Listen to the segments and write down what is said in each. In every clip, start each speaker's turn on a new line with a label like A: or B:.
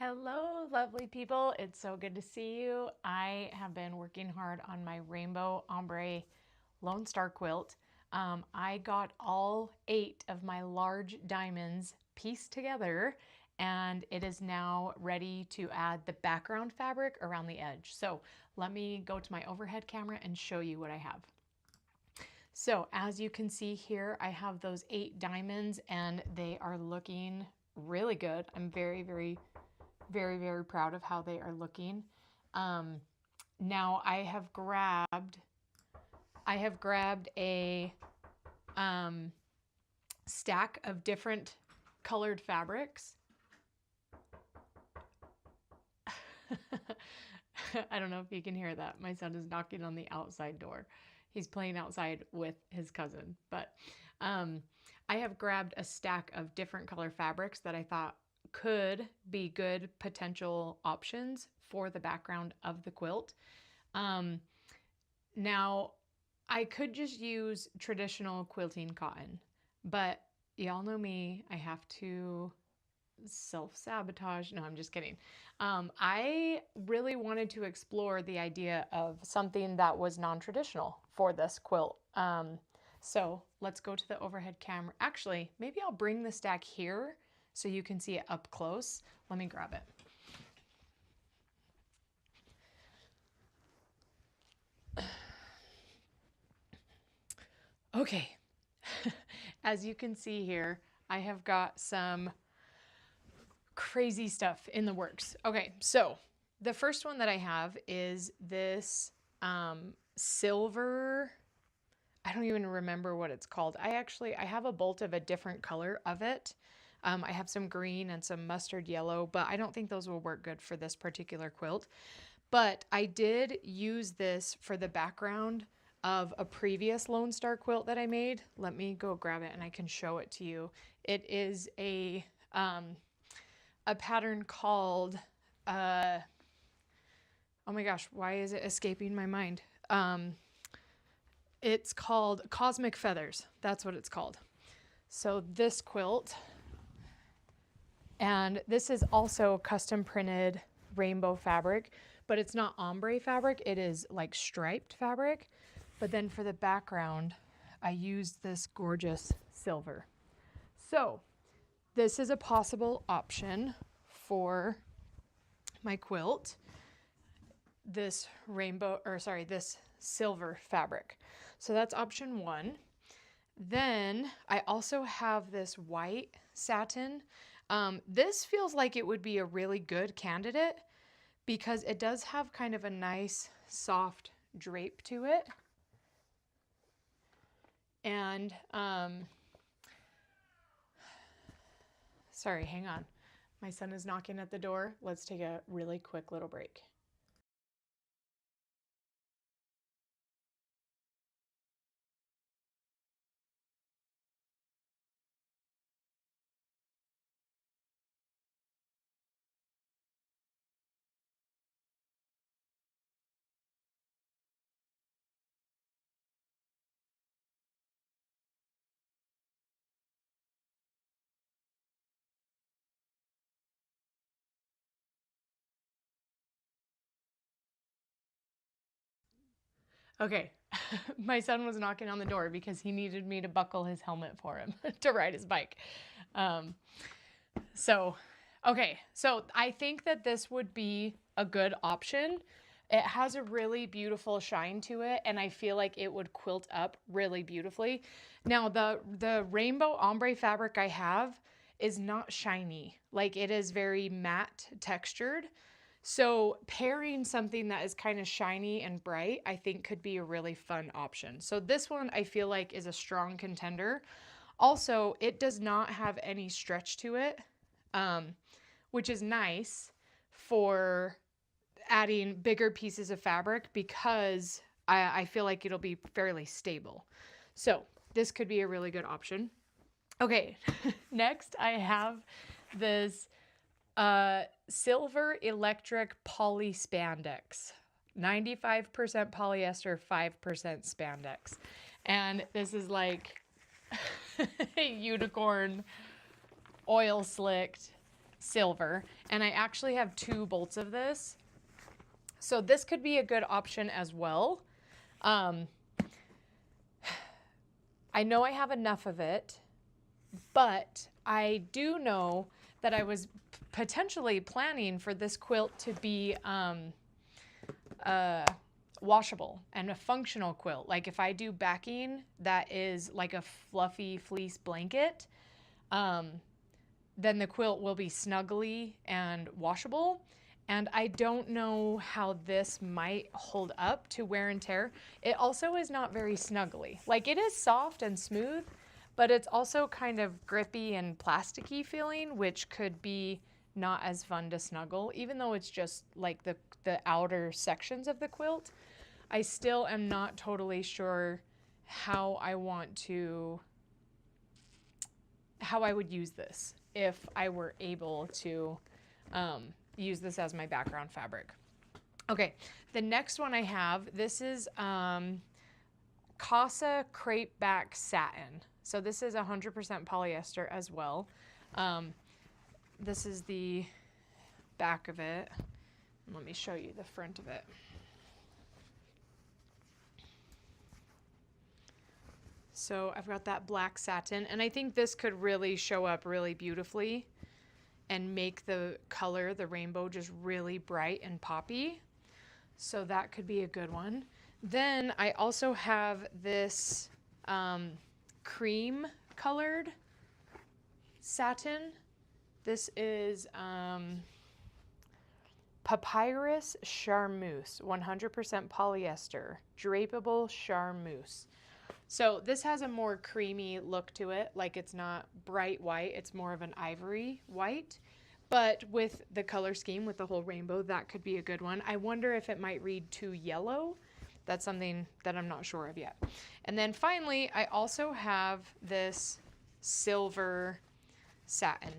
A: Hello, lovely people. It's so good to see you. I have been working hard on my rainbow ombre Lone Star quilt. I got all 8 of my large diamonds pieced together and it is now ready to add the background fabric around the edge. So let me go to my overhead camera and show you what I have. So as you can see here, I have those 8 diamonds and they are looking really good. I'm very proud of how they are looking. Now I have grabbed a stack of different colored fabrics. I don't know if you can hear that. My son is knocking on the outside door. He's playing outside with his cousin. But I have grabbed a stack of different color fabrics that I thought could be good potential options for the background of the quilt. Now, I could just use traditional quilting cotton, but y'all know me, I have to self-sabotage. No, I'm just kidding. I really wanted to explore the idea of something that was non-traditional for this quilt. So let's go to the overhead camera. Actually, maybe I'll bring the stack here so you can see it up close. Let me grab it. Okay, as you can see here, I have got some crazy stuff in the works. Okay, so the first one that I have is this silver, I don't even remember what it's called. I have a bolt of a different color of it. I have some green and some mustard yellow, but I don't think those will work good for this particular quilt. But I did use this for the background of a previous Lone Star quilt that I made. Let me go grab it and I can show it to you. It is a pattern called, oh my gosh, why is it escaping my mind? It's called Cosmic Feathers. That's what it's called. So this quilt, and this is also custom printed rainbow fabric, but it's not ombre fabric. It is like striped fabric. But then for the background, I used this gorgeous silver. So this is a possible option for my quilt, this silver fabric. So that's option 1. Then I also have this white satin. This feels like it would be a really good candidate because it does have kind of a nice soft drape to it. And sorry, hang on. My son is knocking at the door. Let's take a really quick little break. Okay, my son was knocking on the door because he needed me to buckle his helmet for him to ride his bike. Okay, so I think that this would be a good option. It has a really beautiful shine to it, and I feel like it would quilt up really beautifully. Now, the rainbow ombre fabric I have is not shiny. Like, it is very matte textured. So pairing something that is kind of shiny and bright, I think could be a really fun option. So this one I feel like is a strong contender. Also, it does not have any stretch to it, which is nice for adding bigger pieces of fabric because I feel like it'll be fairly stable. So this could be a really good option. Okay, next I have this silver electric poly spandex, 95% polyester, 5% spandex. And this is like unicorn oil slicked silver. And I actually have 2 bolts of this. So this could be a good option as well. I know I have enough of it, but I do know that I was potentially planning for this quilt to be washable and a functional quilt. Like if I do backing that is like a fluffy fleece blanket, then the quilt will be snuggly and washable. And I don't know how this might hold up to wear and tear. It also is not very snuggly. Like it is soft and smooth, but it's also kind of grippy and plasticky feeling, which could be not as fun to snuggle, even though it's just like the outer sections of the quilt. I still am not totally sure how I would use this if I were able to use this as my background fabric. Okay, the next one I have, this is Casa Crepe Back Satin. So this is 100% polyester as well. This is the back of it. Let me show you the front of it. So I've got that black satin, and I think this could really show up really beautifully and make the color, the rainbow, just really bright and poppy. So that could be a good one. Then I also have this cream colored satin. This is Papyrus Charmeuse, 100% polyester, drapable charmeuse. So this has a more creamy look to it, like it's not bright white, it's more of an ivory white. But with the color scheme, with the whole rainbow, that could be a good one. I wonder if it might read too yellow. That's something that I'm not sure of yet. And then finally, I also have this silver satin.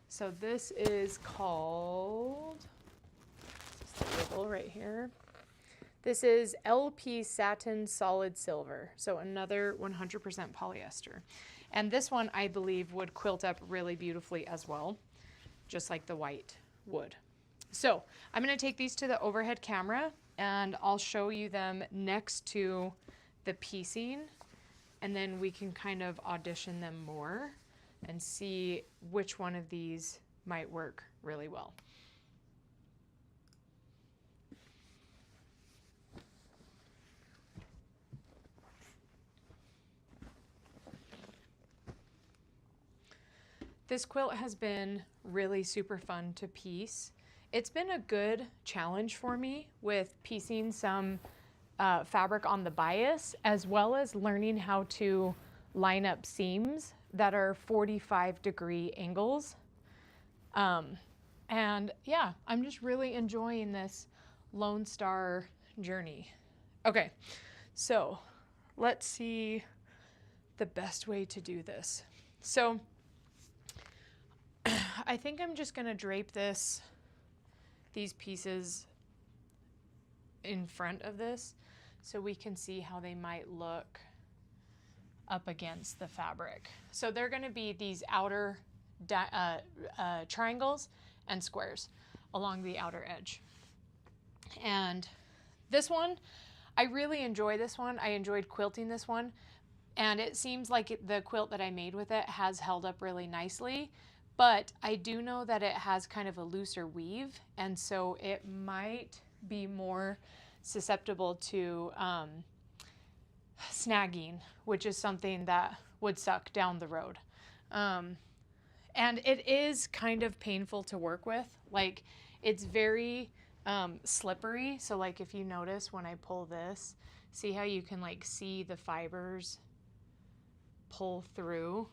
A: So this is called, this is the label right here. This is LP Satin Solid Silver, so another 100% polyester. And this one, I believe, would quilt up really beautifully as well, just like the white would. So I'm going to take these to the overhead camera, and I'll show you them next to the piecing, and then we can kind of audition them more and see which one of these might work really well. This quilt has been really super fun to piece. It's been a good challenge for me with piecing some fabric on the bias, as well as learning how to line up seams that are 45-degree angles. And yeah, I'm just really enjoying this Lone Star journey. Okay, so let's see the best way to do this. So I think I'm just gonna drape these pieces in front of this so we can see how they might look up against the fabric. So they're gonna be these outer triangles and squares along the outer edge. And this one, I really enjoy this one. I enjoyed quilting this one, and it seems like the quilt that I made with it has held up really nicely. But I do know that it has kind of a looser weave, and so it might be more susceptible to snagging, which is something that would suck down the road. And it is kind of painful to work with. Like, it's very slippery. So like if you notice when I pull this, see how you can like see the fibers pull through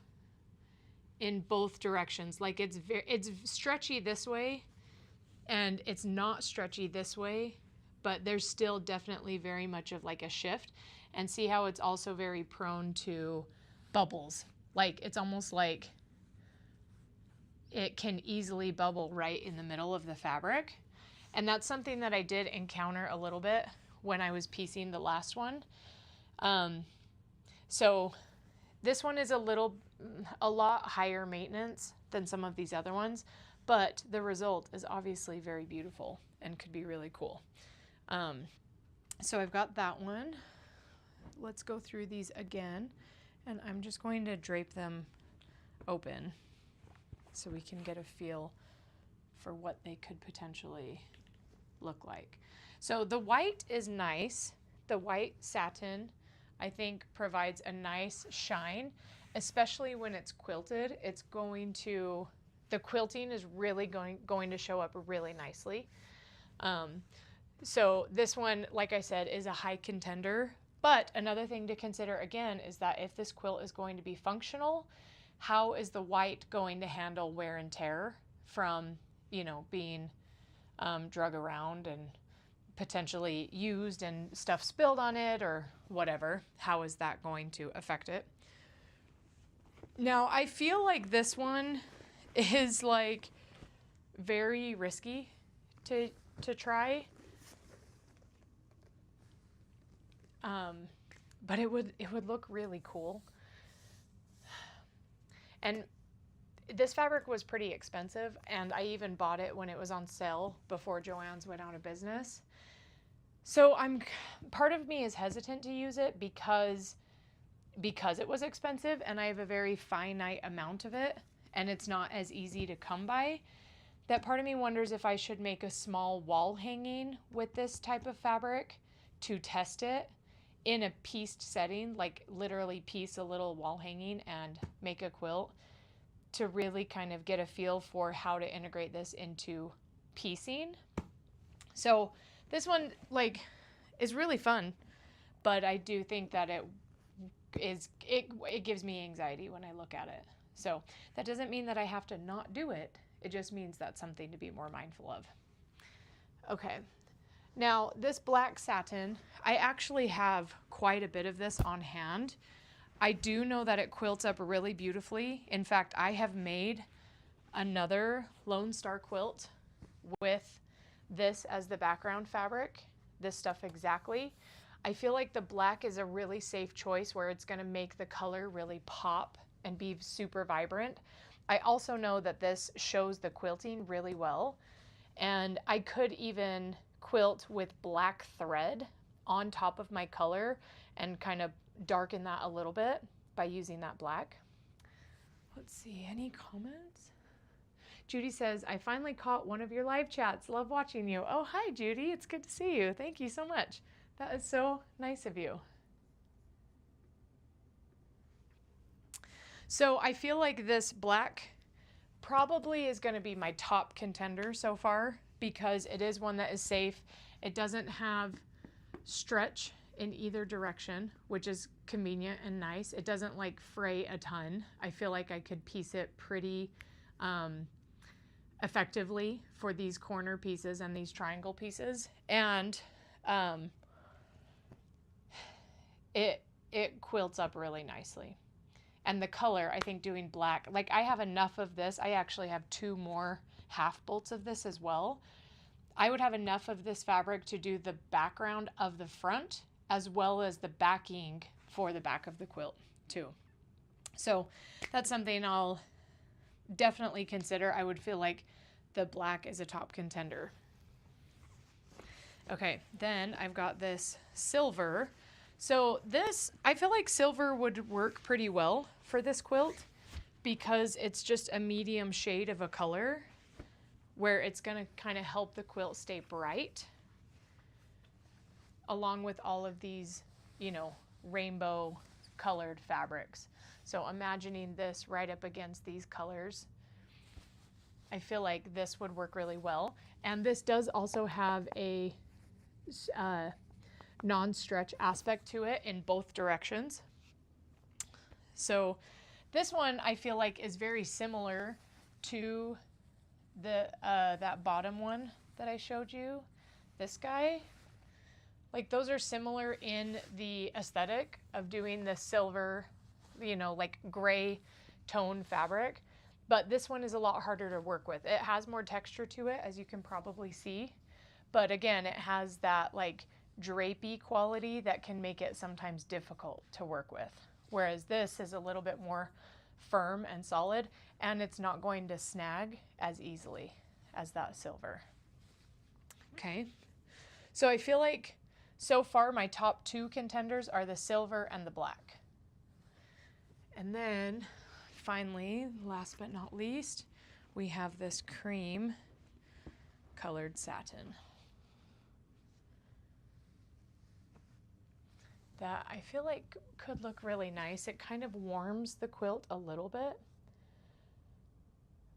A: in both directions. Like it's stretchy this way and it's not stretchy this way, but there's still definitely very much of like a shift. And see how it's also very prone to bubbles. Like it's almost like it can easily bubble right in the middle of the fabric. And that's something that I did encounter a little bit when I was piecing the last one. So this one is a lot higher maintenance than some of these other ones, but the result is obviously very beautiful and could be really cool. So I've got that one. Let's go through these again, and I'm just going to drape them open so we can get a feel for what they could potentially look like. So the white is nice. The white satin, I think, provides a nice shine, especially when it's quilted. It's going to, the quilting is really going to show up really nicely. So this one, like I said, is a high contender. But another thing to consider again is that if this quilt is going to be functional, how is the white going to handle wear and tear from, you know, being drug around and potentially used and stuff spilled on it or whatever? How is that going to affect it? Now, I feel like this one is like very risky to try. But it would look really cool. And this fabric was pretty expensive, and I even bought it when it was on sale before Joann's went out of business. So part of me is hesitant to use it because it was expensive and I have a very finite amount of it and it's not as easy to come by. That part of me wonders if I should make a small wall hanging with this type of fabric to test it in a pieced setting, like literally piece a little wall hanging and make a quilt to really kind of get a feel for how to integrate this into piecing. So this one is really fun, but I do think that it gives me anxiety when I look at it. So that doesn't mean that I have to not do it. It just means that's something to be more mindful of. Okay. Now, this black satin, I actually have quite a bit of this on hand. I do know that it quilts up really beautifully. In fact, I have made another Lone Star quilt with this as the background fabric, this stuff exactly. I feel like the black is a really safe choice where it's going to make the color really pop and be super vibrant. I also know that this shows the quilting really well, and I could even quilt with black thread on top of my color and kind of darken that a little bit by using that black. Let's see, any comments? Judy says, I finally caught one of your live chats. Love watching you. Oh, hi, Judy. It's good to see you. Thank you so much. That is so nice of you. So I feel like this black probably is going to be my top contender so far, because it is one that is safe. It doesn't have stretch in either direction, which is convenient and nice. It doesn't like fray a ton. I feel like I could piece it pretty effectively for these corner pieces and these triangle pieces. And it quilts up really nicely. And the color, I think doing black, like I have enough of this. I actually have 2 more half bolts of this as well. I would have enough of this fabric to do the background of the front as well as the backing for the back of the quilt too. So that's something I'll definitely consider. I would feel like the black is a top contender. Okay, then I've got this silver. So this, I feel like silver would work pretty well for this quilt because it's just a medium shade of a color where it's going to kind of help the quilt stay bright along with all of these, you know, rainbow colored fabrics. So imagining this right up against these colors, I feel like this would work really well. And this does also have a non-stretch aspect to it in both directions. So this one I feel like is very similar to the that bottom one that I showed you, this guy. Like those are similar in the aesthetic of doing the silver, you know, like gray tone fabric, but this one is a lot harder to work with. It has more texture to it, as you can probably see, but again, it has that like drapey quality that can make it sometimes difficult to work with, whereas this is a little bit more firm and solid, and it's not going to snag as easily as that silver. Okay, so I feel like so far my top two contenders are the silver and the black. And then finally, last but not least, we have this cream colored satin that I feel like could look really nice. It kind of warms the quilt a little bit.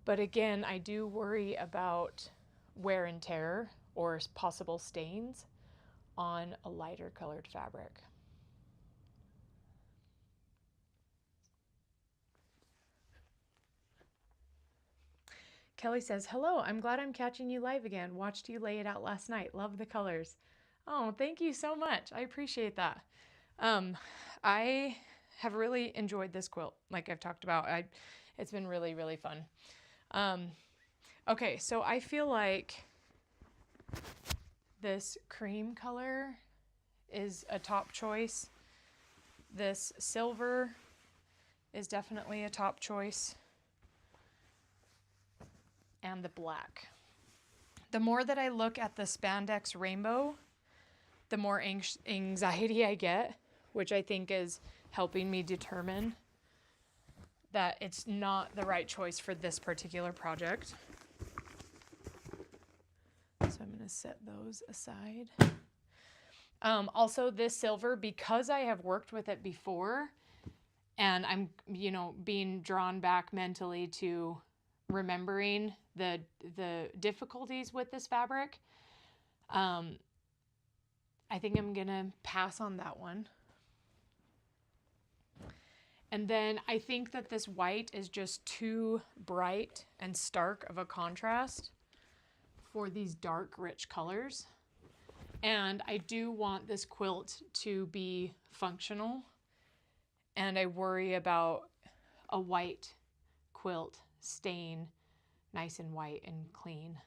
A: But again, I do worry about wear and tear or possible stains on a lighter colored fabric. Kelly says, hello, I'm glad I'm catching you live again. Watched you lay it out last night. Love the colors. Oh, thank you so much. I appreciate that. I have really enjoyed this quilt. Like I've talked about, it's been really, really fun. Okay, so I feel like this cream color is a top choice. This silver is definitely a top choice. And the black. The more that I look at the spandex rainbow, the more anxiety I get, which I think is helping me determine that it's not the right choice for this particular project. So I'm going to set those aside. Also this silver, because I have worked with it before and I'm, being drawn back mentally to remembering the difficulties with this fabric, I think I'm gonna pass on that one. And then I think that this white is just too bright and stark of a contrast for these dark, rich colors. And I do want this quilt to be functional. And I worry about a white quilt stain nice and white and clean.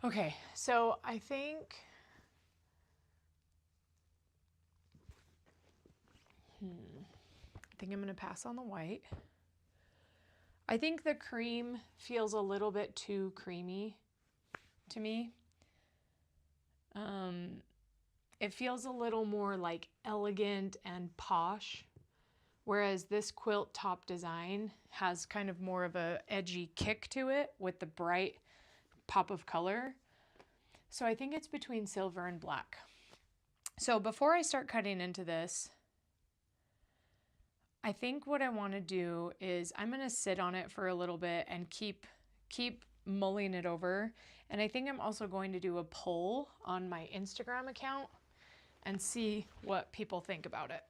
A: Okay, so I think I'm going to pass on the white. I think the cream feels a little bit too creamy to me. It feels a little more like elegant and posh, whereas this quilt top design has kind of more of a edgy kick to it with the bright pop of color. So I think it's between silver and black. So before I start cutting into this, I think what I want to do is I'm going to sit on it for a little bit and keep mulling it over. And I think I'm also going to do a poll on my Instagram account and see what people think about it.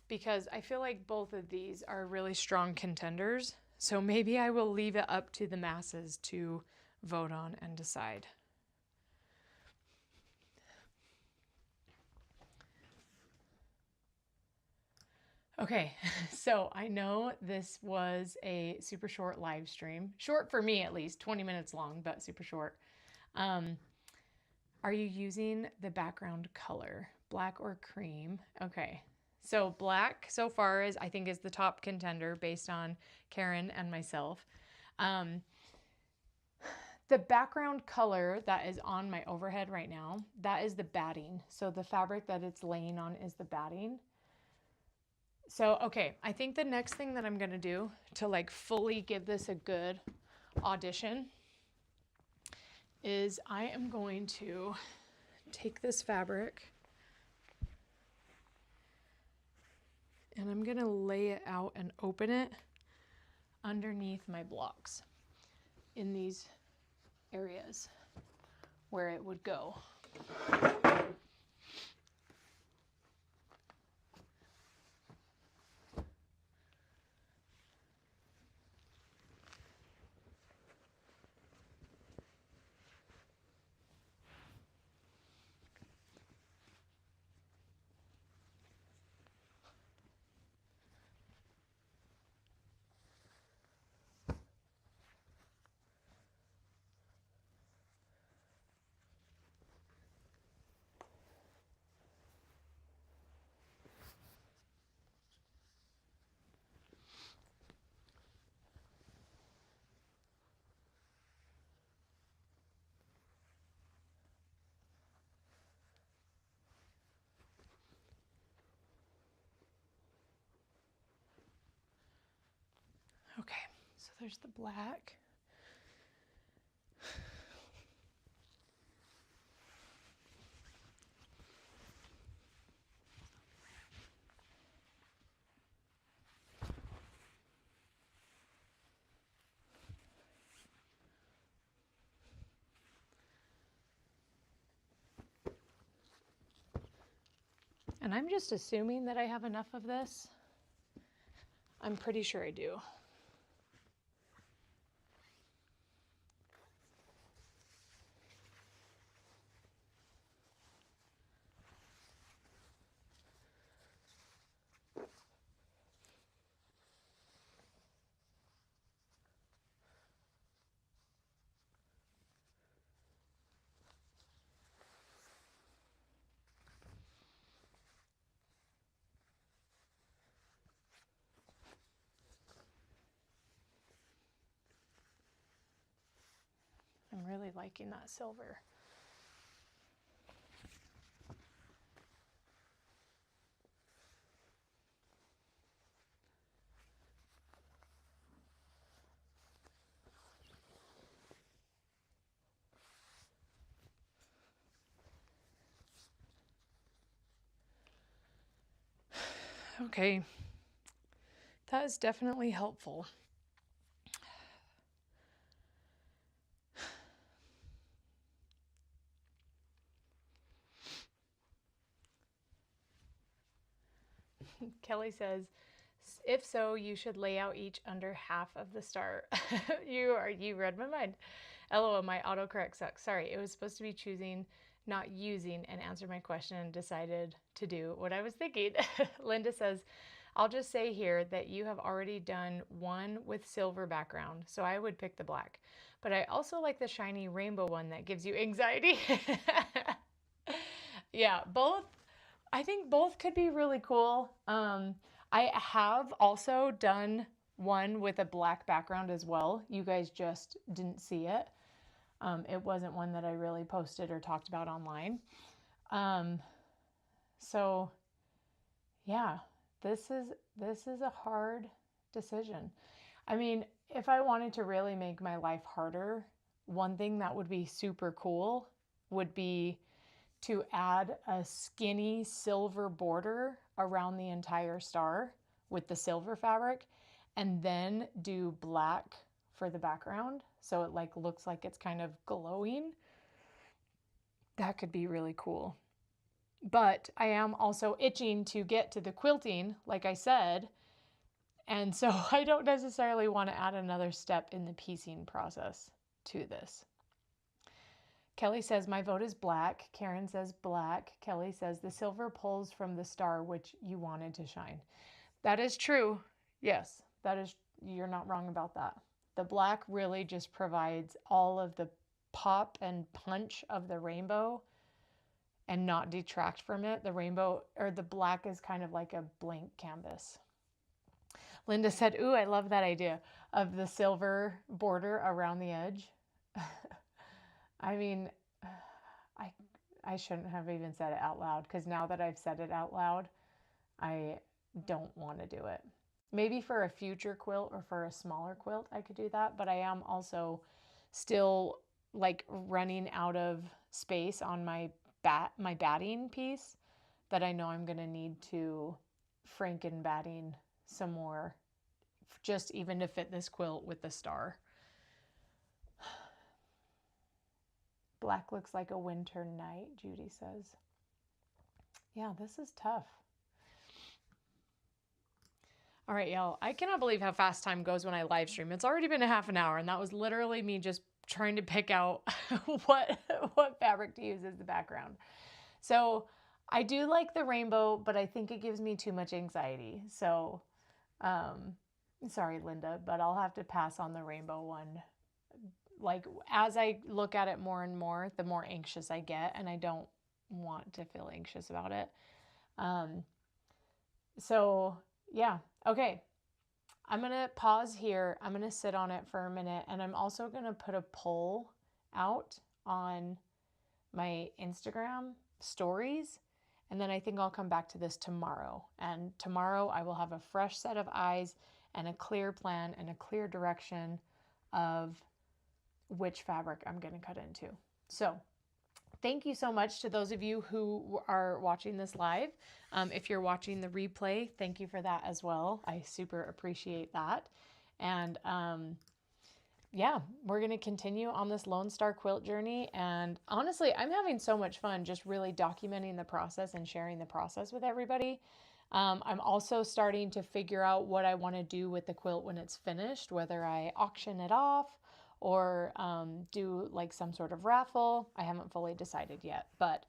A: Because I feel like both of these are really strong contenders. So maybe I will leave it up to the masses to vote on and decide. Okay, so I know this was a super short live stream. Short for me at least, 20 minutes long, but super short. Are you using the background color, black or cream? Okay, so black so far I think is the top contender based on Karen and myself. The background color that is on my overhead right now, that is the batting. So the fabric that it's laying on is the batting. So, okay, I think the next thing that I'm going to do to like fully give this a good audition is I am going to take this fabric and I'm going to lay it out and open it underneath my blocks in these areas where it would go. Okay, so there's the black. And I'm just assuming that I have enough of this. I'm pretty sure I do. I'm really liking that silver. Okay, that is definitely helpful. Kelly says, if so, you should lay out each under half of the star. You read my mind. LOL, my autocorrect sucks. Sorry, it was supposed to be choosing, not using, and answer my question and decided to do what I was thinking. Linda says, I'll just say here that you have already done one with silver background, so I would pick the black. But I also like the shiny rainbow one that gives you anxiety. Yeah, both. I think both could be really cool. I have also done one with a black background as well. You guys just didn't see it. It wasn't one that I really posted or talked about online. So yeah, this is a hard decision. I mean, if I wanted to really make my life harder, one thing that would be super cool would be to add a skinny silver border around the entire star with the silver fabric, and then do black for the background so it like looks like it's kind of glowing. That could be really cool. But I am also itching to get to the quilting, like I said, and so I don't necessarily want to add another step in the piecing process to this. Kelly says, my vote is black. Karen says black. Kelly says, the silver pulls from the star which you wanted to shine. That is true. Yes, you're not wrong about that. The black really just provides all of the pop and punch of the rainbow and not detract from it. The rainbow, or the black, is kind of like a blank canvas. Linda said, ooh, I love that idea of the silver border around the edge. I mean, I shouldn't have even said it out loud, because now that I've said it out loud, I don't want to do it. Maybe for a future quilt or for a smaller quilt, I could do that, but I am also still like running out of space on my batting piece that I know I'm going to need to franken batting some more, just even to fit this quilt with the star. Black looks like a winter night, Judy says. Yeah, this is tough. All right, y'all. I cannot believe how fast time goes when I live stream. It's already been a half an hour, and that was literally me just trying to pick out what fabric to use as the background. So I do like the rainbow, but I think it gives me too much anxiety. So sorry, Linda, but I'll have to pass on the rainbow one. Like, as I look at it more and more, the more anxious I get, and I don't want to feel anxious about it. So yeah, okay. I'm going to pause here. I'm going to sit on it for a minute, and I'm also going to put a poll out on my Instagram stories, and then I think I'll come back to this tomorrow. And tomorrow I will have a fresh set of eyes and a clear plan and a clear direction of which fabric I'm going to cut into. So thank you so much to those of you who are watching this live. If you're watching the replay, thank you for that as well. I super appreciate that. And yeah, we're going to continue on this Lone Star quilt journey. And honestly, I'm having so much fun just really documenting the process and sharing the process with everybody. I'm also starting to figure out what I want to do with the quilt when it's finished, whether I auction it off or do like some sort of raffle. I haven't fully decided yet, but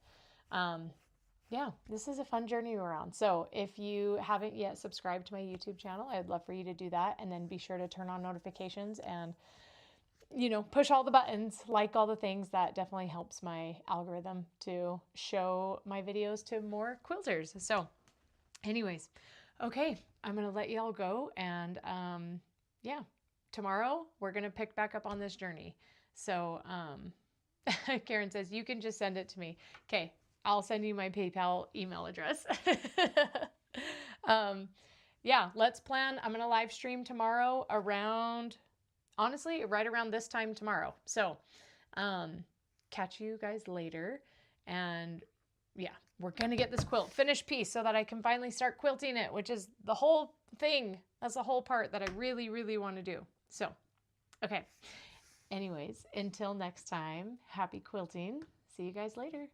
A: yeah, this is a fun journey we're on. So if you haven't yet subscribed to my YouTube channel, I'd love for you to do that, and then be sure to turn on notifications and, you know, push all the buttons, like all the things. That definitely helps my algorithm to show my videos to more quilters. So anyways, okay, I'm going to let y'all go. And yeah, tomorrow we're going to pick back up on this journey. So Karen says, you can just send it to me. Okay, I'll send you my PayPal email address. Yeah, let's plan. I'm going to live stream tomorrow around, honestly, right around this time tomorrow. So catch you guys later. And yeah, we're going to get this quilt finished piece so that I can finally start quilting it, which is the whole thing. That's the whole part that I really, really want to do. So, okay. Anyways, until next time, happy quilting. See you guys later.